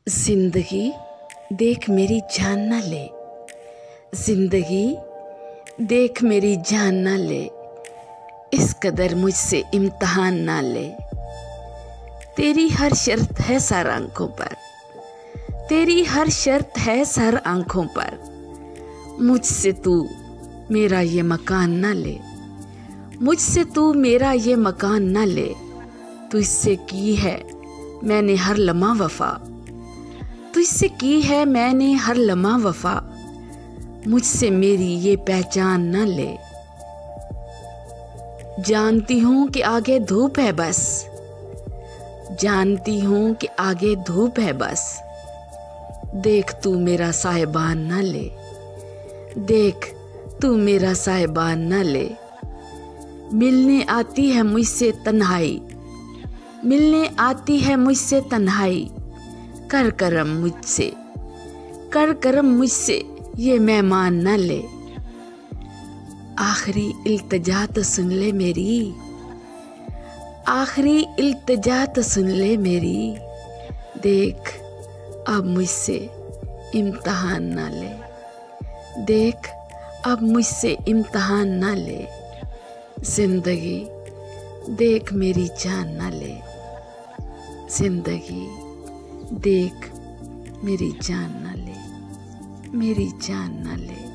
जिंदगी देख मेरी जान ना ले, जिंदगी देख मेरी जान ना ले, इस कदर मुझसे इम्तहान ना ले। तेरी हर शर्त है सर आंखों पर, तेरी हर शर्त है सर आंखों पर, मुझसे तू मेरा ये मकान ना ले, मुझसे तू मेरा ये मकान ना ले। तुझसे की है मैंने हर लम्हा वफा, तुझसे की है मैंने हर लम्हा वफा, मुझसे मेरी ये पहचान न ले। जानती हूँ कि आगे धूप है बस, जानती हूँ कि आगे धूप है बस, देख तू मेरा साहिबान न ले, देख तू मेरा साहिबान न ले। मिलने आती है मुझसे तन्हाई, मिलने आती है मुझसे तन्हाई, कर करम मुझसे, कर करम मुझसे ये मेहमान न ले। आखिरी इल्तिजा तो सुन ले मेरी, आखिरी इल्तिजा तो सुन ले मेरी, देख अब मुझसे इम्तहान न ले, देख अब मुझसे इम्तहान न ले। जिंदगी देख मेरी जान न ले, जिंदगी देख मेरी जान न ले, मेरी जान न ले।